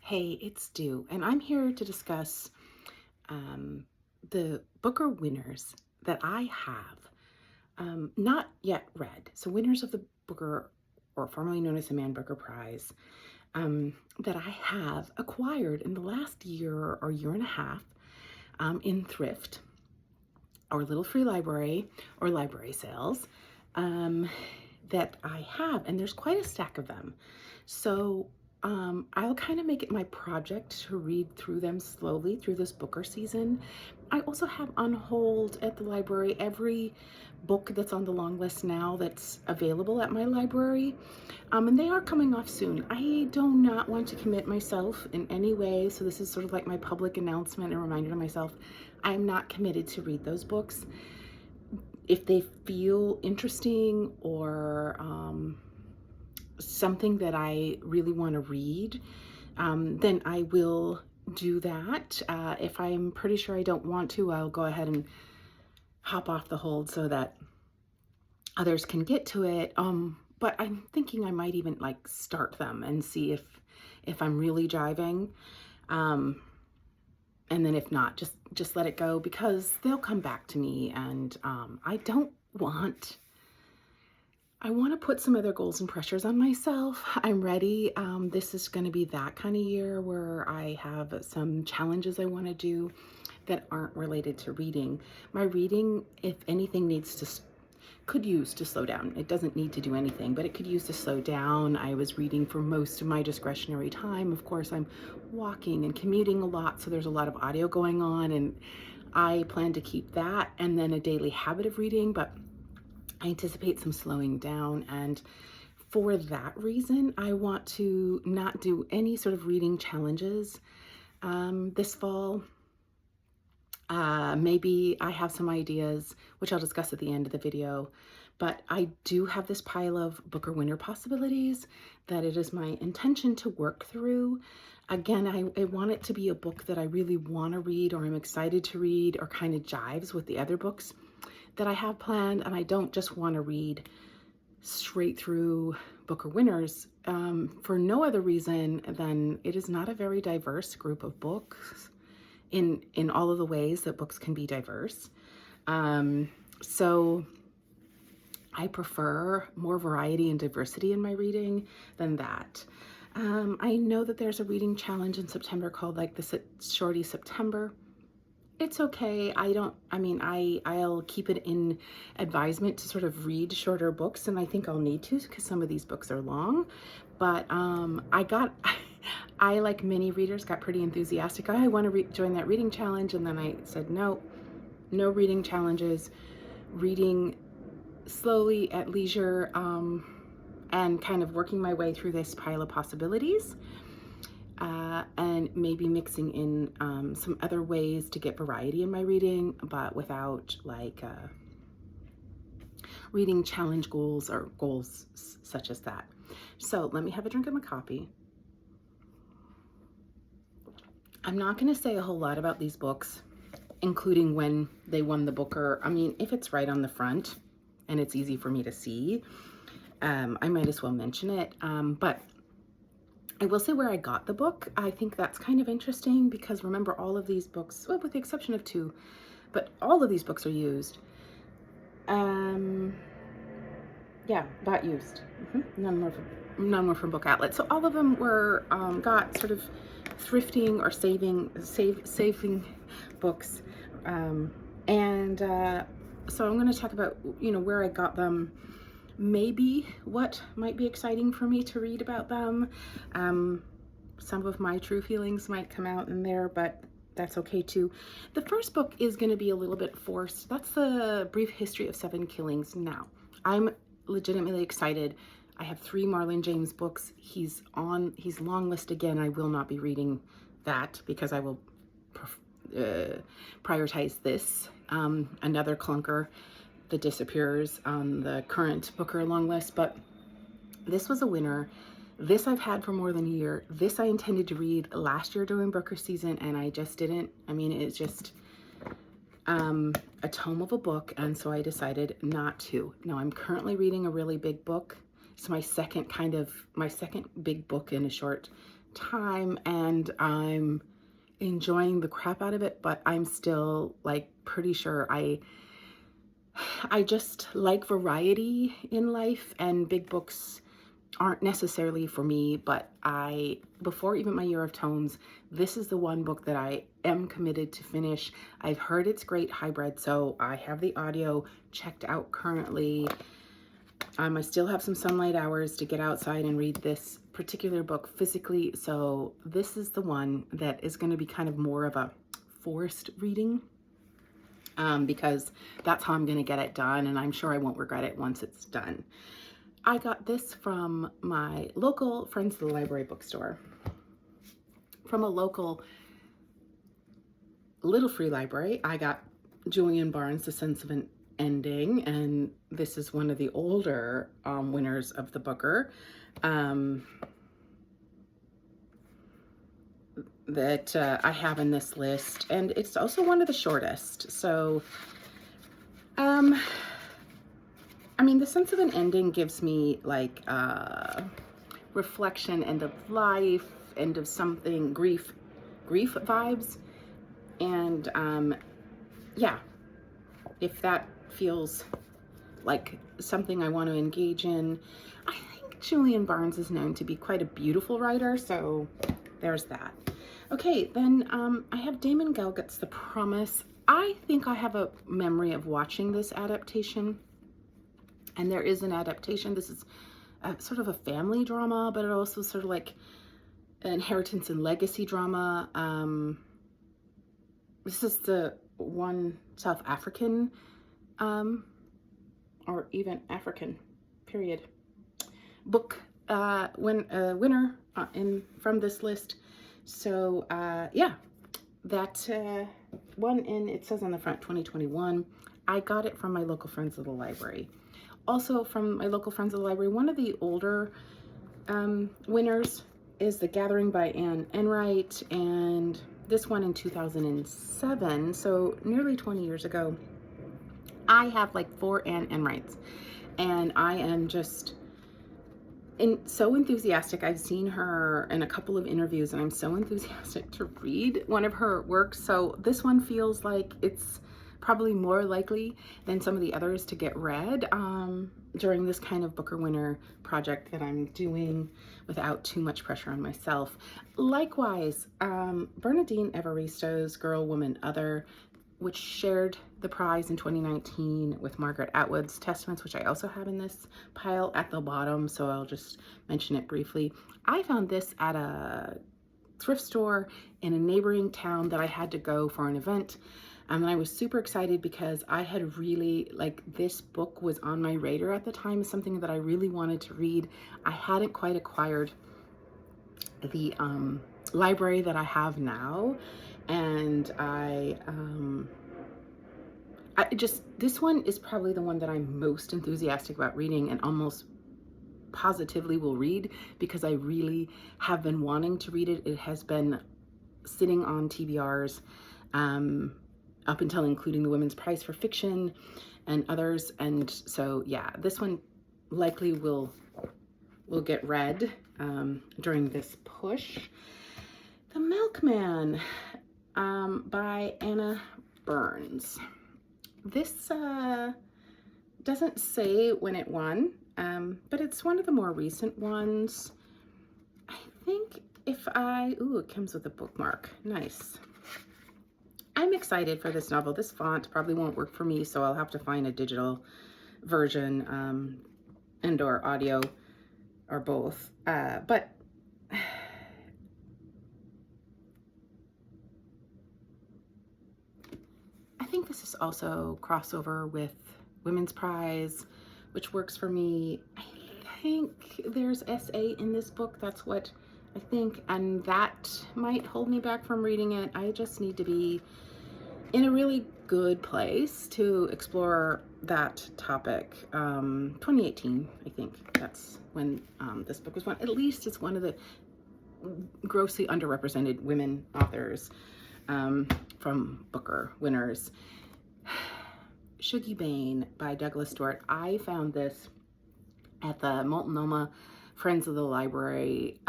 Hey, it's Stu, and I'm here to discuss the Booker winners that I have not yet read. So, winners of the Booker, or formerly known as the Man Booker Prize, that I have acquired in the last year or year and a half in thrift or little free library or library sales that I have, and there's quite a stack of them. So I'll kind of make it my project to read through them slowly through this Booker season. I also have on hold at the library every book that's on the long list now that's available at my library. And they are coming off soon. I do not want to commit myself in any way, so this is sort of like my public announcement and reminder to myself, I'm not committed to read those books. If they feel interesting or something that I really want to read, then I will do that. If I'm pretty sure I don't want to, I'll go ahead and hop off the hold so that others can get to it. But I'm thinking I might even like start them and see if I'm really jiving. And then if not, just let it go, because they'll come back to me, and I want to put some other goals and pressures on myself. I'm ready. This is going to be that kind of year where I have some challenges I want to do that aren't related to reading. My reading, if anything, could use to slow down. It doesn't need to do anything, but it could use to slow down. I was reading for most of my discretionary time. Of course, I'm walking and commuting a lot, so there's a lot of audio going on, and I plan to keep that and then a daily habit of reading, but I anticipate some slowing down, and for that reason, I want to not do any sort of reading challenges this fall. Maybe I have some ideas, which I'll discuss at the end of the video, but I do have this pile of Booker winner possibilities that it is my intention to work through. Again, I want it to be a book that I really want to read, or I'm excited to read, or kind of jives with the other books that I have planned, and I don't just want to read straight through Booker winners for no other reason than it is not a very diverse group of books in all of the ways that books can be diverse. So I prefer more variety and diversity in my reading than that. I know that there's a reading challenge in September called like the Shorty September. It's okay. I'll keep it in advisement to sort of read shorter books, and I think I'll need to because some of these books are long. But I, like many readers, got pretty enthusiastic. I want to join that reading challenge, and then I said no reading challenges, reading slowly at leisure, and kind of working my way through this pile of possibilities. And maybe mixing in some other ways to get variety in my reading, but without like reading challenge goals or goals such as that. So let me have a drink of my coffee. I'm not going to say a whole lot about these books, including when they won the Booker. I mean, if it's right on the front and it's easy for me to see, I might as well mention it. But I will say where I got the book. I think that's kind of interesting because remember, all of these books, well, with the exception of two, but all of these books are used. Yeah, bought used. None were from Book Outlet. So all of them were got sort of thrifting or saving books. So I'm going to talk about where I got them. Maybe what might be exciting for me to read about them. Some of my true feelings might come out in there, but that's okay too. The first book is going to be a little bit forced. That's The Brief History of Seven Killings. Now, I'm legitimately excited. I have 3 Marlon James books. He's long list again. I will not be reading that because I will prioritize this. Another clunker that disappears on the current Booker long list, but this was a winner. This I've had for more than a year. This I intended to read last year during Booker season, and I just didn't. I mean, it's just a tome of a book, and so I decided not to. Now I'm currently reading a really big book. It's my second big book in a short time and I'm enjoying the crap out of it, but I'm still like pretty sure I just like variety in life, and big books aren't necessarily for me, but before even my Year of Tones, this is the one book that I am committed to finish. I've heard it's great hybrid, so I have the audio checked out currently. I still have some sunlight hours to get outside and read this particular book physically, so this is the one that is going to be kind of more of a forced reading, because that's how I'm going to get it done, and I'm sure I won't regret it once it's done. I got this from my local Friends of the Library bookstore, from a local little free library. I got Julian Barnes' The Sense of an Ending, and this is one of the older winners of the Booker that I have in this list, and it's also one of the shortest. So I mean, The Sense of an Ending gives me like reflection, end of life, end of something, grief vibes. And yeah, if that feels like something I want to engage in. I think Julian Barnes is known to be quite a beautiful writer, so there's that. Okay, then I have Damon Galgut's The Promise. I think I have a memory of watching this adaptation, and there is an adaptation. This is sort of a family drama, but it also sort of like an inheritance and legacy drama. This is the one South African, or even African, period, book winner from this list. So yeah, that one it says on the front 2021. I got it from my local Friends of the Library. Also from my local Friends of the Library, one of the older winners is The Gathering by Anne Enright, and this one in 2007, so nearly 20 years ago. I have like 4 Anne Enrights, and I am just so enthusiastic. I've seen her in a couple of interviews, and I'm so enthusiastic to read one of her works. So this one feels like it's probably more likely than some of the others to get read during this kind of Booker winner project that I'm doing without too much pressure on myself. Likewise, Bernardine Evaristo's Girl, Woman, Other, which shared the prize in 2019 with Margaret Atwood's Testaments, which I also have in this pile at the bottom, so I'll just mention it briefly. I found this at a thrift store in a neighboring town that I had to go for an event. And I was super excited because I had really, like, this book was on my radar at the time, something that I really wanted to read. I hadn't quite acquired the library that I have now, and this one is probably the one that I'm most enthusiastic about reading, and almost positively will read, because I really have been wanting to read it. It has been sitting on TBRs up until including the Women's Prize for Fiction and others, and so yeah, this one likely will get read during this push. The Milkman by Anna Burns. This doesn't say when it won, but it's one of the more recent ones. I think it comes with a bookmark. Nice. I'm excited for this novel. This font probably won't work for me, so I'll have to find a digital version and or audio or both. But I think this is also crossover with Women's Prize, which works for me. I think there's SA in this book. That's what I think, and that might hold me back from reading it. I just need to be in a really good place to explore that topic. 2018, I think that's when this book was won. At least it's one of the grossly underrepresented women authors from Booker winners. Shuggie Bain by Douglas Stewart. I found this at the Multnomah Friends of the Library,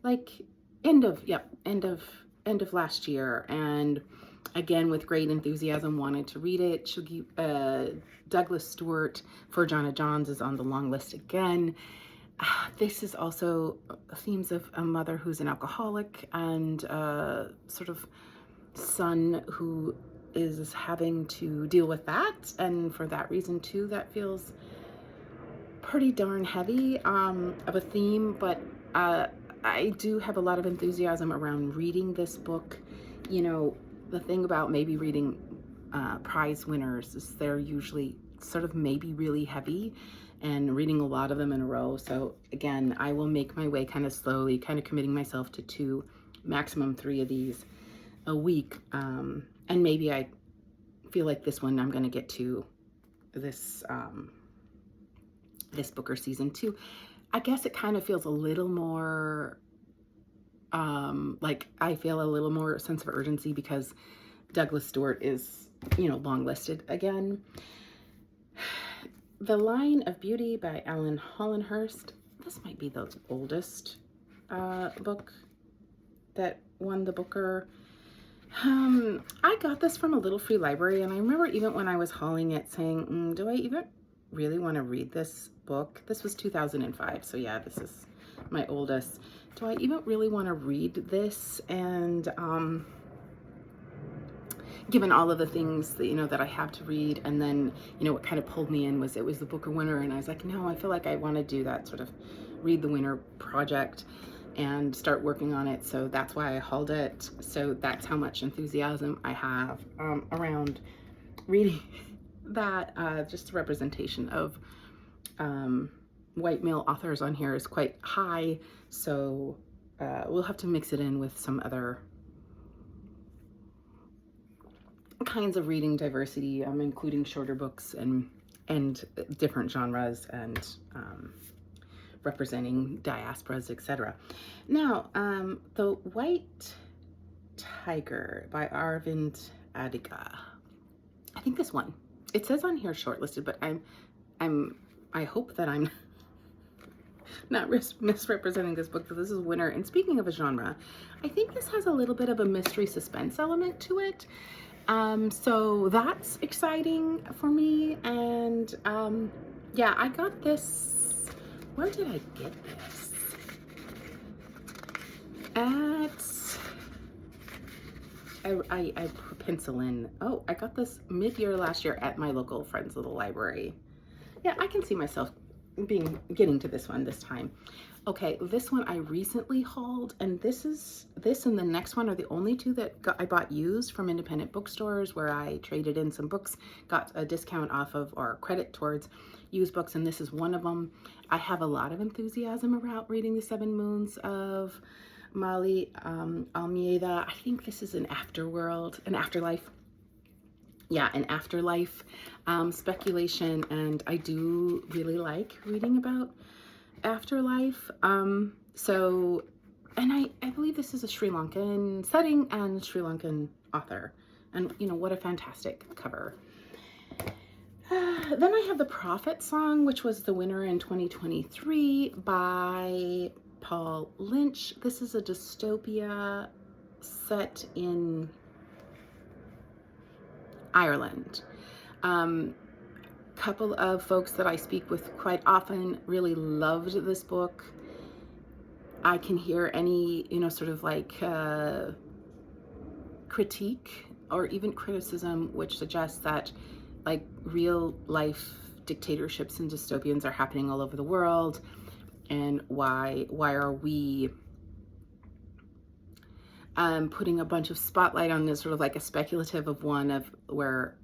like end of last year, and again with great enthusiasm wanted to read it. Douglas Stewart for Jonna Johns is on the long list again. This is also themes of a mother who's an alcoholic and sort of son who is having to deal with that, and for that reason too that feels pretty darn heavy of a theme, but I do have a lot of enthusiasm around reading this book. You know, the thing about maybe reading prize winners is they're usually sort of maybe really heavy, and reading a lot of them in a row. So again, I will make my way kind of slowly, kind of committing myself to 2, maximum 3 of these a week. And maybe I feel like this one I'm going to get to this this Booker season 2. I guess it kind of feels a little more like I feel a little more sense of urgency because Douglas Stewart is, you know, long listed again. The Line of Beauty by Alan Hollenhurst. This might be the oldest book that won the Booker. I got this from a little free library, and I remember even when I was hauling it saying, do I even really want to read this book? This was 2005, so yeah, this is my oldest. Do I even really want to read this? And given all of the things that, you know, that I have to read, and then, you know, what kind of pulled me in was it was the Booker winner, and I was like, no, I feel like I want to do that sort of read the winner project and start working on it. So that's why I hauled it. So that's how much enthusiasm I have around reading that. Just the representation of white male authors on here is quite high. So we'll have to mix it in with some other kinds of reading diversity, including shorter books and different genres, and representing diasporas, etc. Now, The White Tiger by Aravind Adiga. I think this one. It says on here shortlisted, but I hope that I'm not misrepresenting this book, but this is winner. And speaking of a genre, I think this has a little bit of a mystery suspense element to it. So that's exciting for me. And yeah, I got this. Where did I get this? I pencil in. Oh, I got this mid-year last year at my local Friends of the Library. Yeah, I can see myself getting to this one this time. Okay, this one I recently hauled, and this and the next one are the only 2 that I bought used from independent bookstores where I traded in some books, got a discount off of, or credit towards used books, and this is one of them. I have a lot of enthusiasm about reading The 7 Moons of Mali Almeida. I think this is an afterlife. Yeah, an afterlife speculation, and I do really like reading about afterlife. So, and I believe this is a Sri Lankan setting and Sri Lankan author, and you know, what a fantastic cover. Then I have The Prophet Song, which was the winner in 2023 by Paul Lynch. This is a dystopia set in Ireland. Couple of folks that I speak with quite often really loved this book. I can hear any, you know, sort of like critique or even criticism which suggests that like real life dictatorships and dystopians are happening all over the world, and why are we putting a bunch of spotlight on this, sort of like a speculative of one of where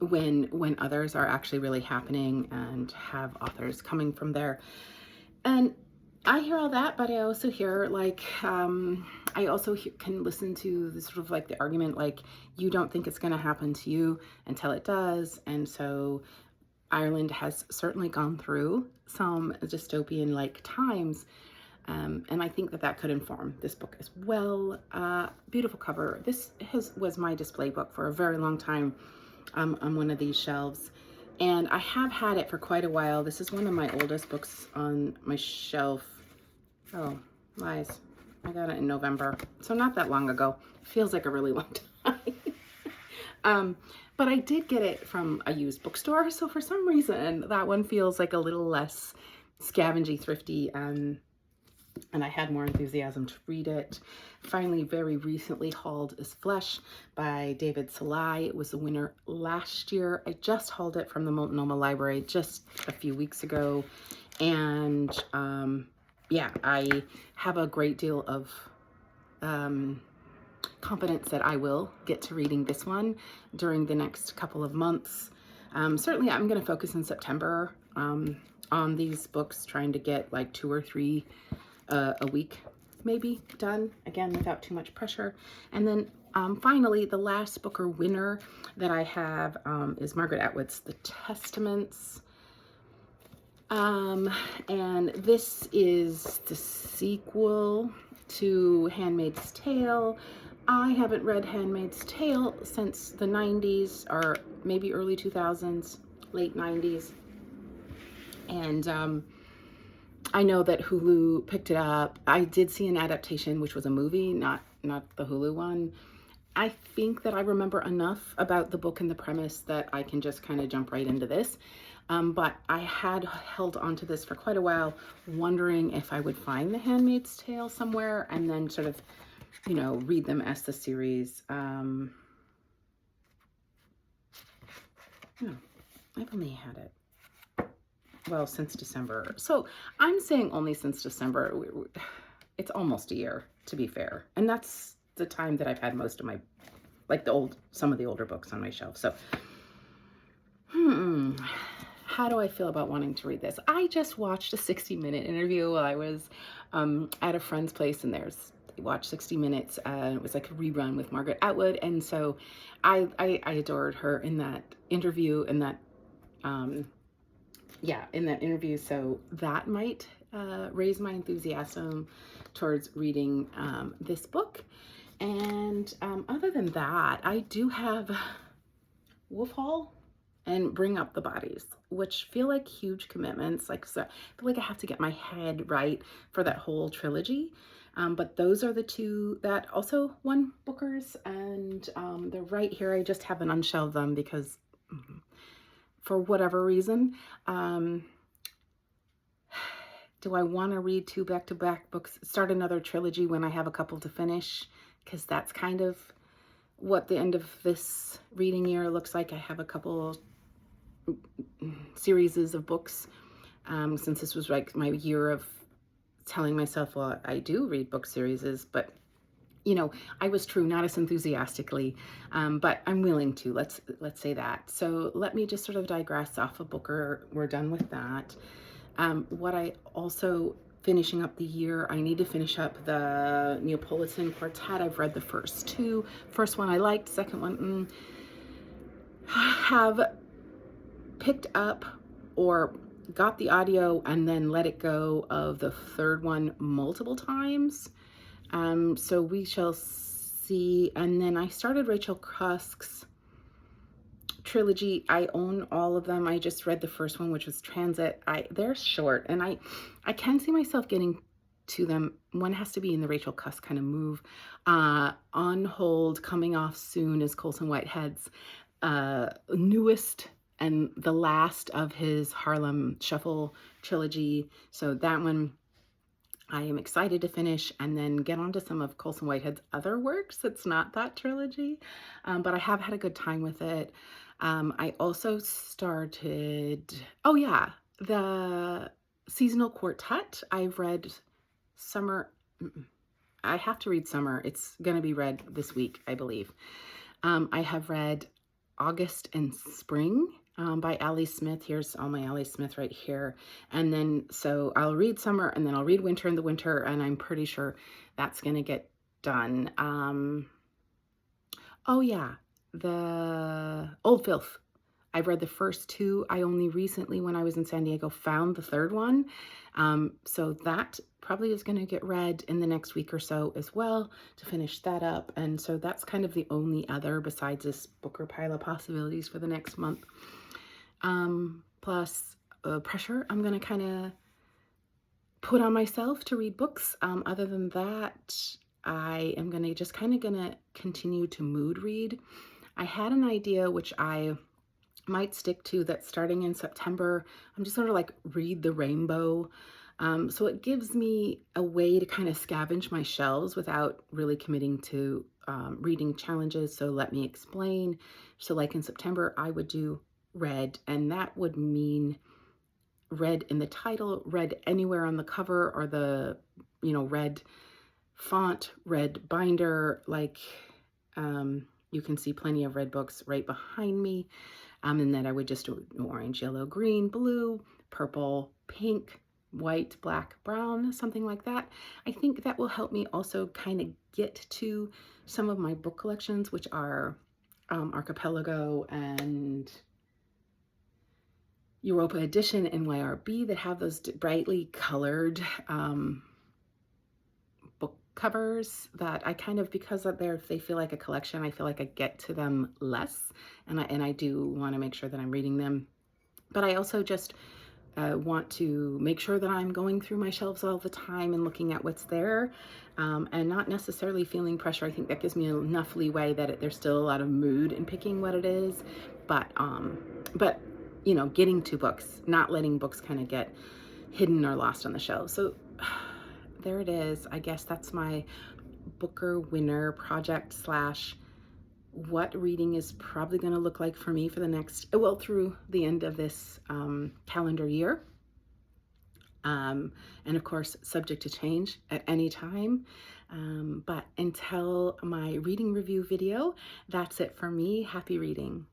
when others are actually really happening, and have authors coming from there. And I hear all that, but I also hear like I also can listen to the sort of like the argument like, you don't think it's going to happen to you until it does. And so Ireland has certainly gone through some dystopian like times, and I think that could inform this book as well. Beautiful cover. This was my display book for a very long time. on one of these shelves. And I have had it for quite a while. This is one of my oldest books on my shelf. Oh, lies. I got it in November, so not that long ago. It feels like a really long time. But I did get it from a used bookstore, so for some reason that one feels like a little less scavengy, thrifty, and I had more enthusiasm to read it. Finally, very recently hauled is Flesh by David Salai. It was the winner last year. I just hauled it from the Multnomah Library just a few weeks ago. And yeah, I have a great deal of confidence that I will get to reading this one during the next couple of months. Certainly, I'm going to focus in September on these books, trying to get like 2 or 3 a week maybe done, again without too much pressure. And then finally, the last Booker winner that I have is Margaret Atwood's The Testaments. And this is the sequel to Handmaid's Tale. I haven't read Handmaid's Tale since the 90s, or maybe early 2000s, late 90s. And I know that Hulu picked it up. I did see an adaptation, which was a movie, not the Hulu one. I think that I remember enough about the book and the premise that I can just kind of jump right into this. But I had held onto this for quite a while, wondering if I would find The Handmaid's Tale somewhere and then sort of, you know, read them as the series. No, I've only had it, well, since December. So I'm saying only since December. It's almost a year, to be fair. And that's the time that I've had most of my, like some of the older books on my shelf. So, how do I feel about wanting to read this? I just watched a 60-minute interview while I was at a friend's place, and they watched 60 Minutes, and it was like a rerun with Margaret Atwood. And so I adored her in that interview, in that interview. So that might raise my enthusiasm towards reading this book. And other than that, I do have Wolf Hall and Bring Up the Bodies, which feel like huge commitments. Like, so I feel like I have to get my head right for that whole trilogy. But those are the two that also won Bookers, and they're right here. I just haven't unshelved them because for whatever reason, do I want to read 2 back-to-back books, start another trilogy when I have a couple to finish? Because that's kind of what the end of this reading year looks like. I have a couple series of books, since this was like my year of telling myself, well, I do read book series, but you know, I was true, not as enthusiastically, but I'm willing to, let's say that. So let me just sort of digress off of Booker. We're done with that. What I also, finishing up the year, I need to finish up the Neapolitan Quartet. I've read the first 2. First one I liked, second one, have picked up or got the audio and then let it go of the third one multiple times. So we shall see. And then I started Rachel Cusk's trilogy. I own all of them. I just read the first one, which was Transit. They're short, and I can see myself getting to them. One has to be in the Rachel Cusk kind of move. On Hold, coming off soon, is Colson Whitehead's newest and the last of his Harlem Shuffle trilogy. So that one I am excited to finish, and then get on to some of Colson Whitehead's other works. It's not that trilogy, but I have had a good time with it. I also started, oh yeah, the Seasonal Quartet. I've read Summer. I have to read Summer. It's going to be read this week, I believe. I have read August and Spring by Ali Smith. Here's all my Ali Smith right here. And then, so I'll read Summer, and then I'll read Winter in the Winter, and I'm pretty sure that's going to get done. Oh yeah, the Old Filth. I've read the first two. I only recently, when I was in San Diego, found the third one. So that probably is going to get read in the next week or so as well to finish that up. And so that's kind of the only other besides this Booker pile of possibilities for the next month. Plus pressure I'm going to kind of put on myself to read books. Other than that, I am going to just kind of going to continue to mood read. I had an idea which I might stick to, that starting in September, I'm just sort of like read the rainbow. So it gives me a way to kind of scavenge my shelves without really committing to reading challenges. So let me explain. So like in September, I would do red, and that would mean red in the title, red anywhere on the cover, or the, red font, red binder. Like you can see plenty of red books right behind me. And then I would just do orange, yellow, green, blue, purple, pink, white, black, brown, something like that. I think that will help me also kind of get to some of my book collections, which are Archipelago and Europa Edition and YRB, that have those brightly colored book covers that I kind of, because they feel like a collection, I feel like I get to them less, and I do want to make sure that I'm reading them. But I also just want to make sure that I'm going through my shelves all the time and looking at what's there, and not necessarily feeling pressure. I think that gives me enough leeway that there's still a lot of mood in picking what it is, but getting to books, not letting books kind of get hidden or lost on the shelves. So there it is. I guess that's my Booker winner project slash what reading is probably going to look like for me for the next, through the end of this calendar year. And of course, subject to change at any time. But until my reading review video, that's it for me. Happy reading.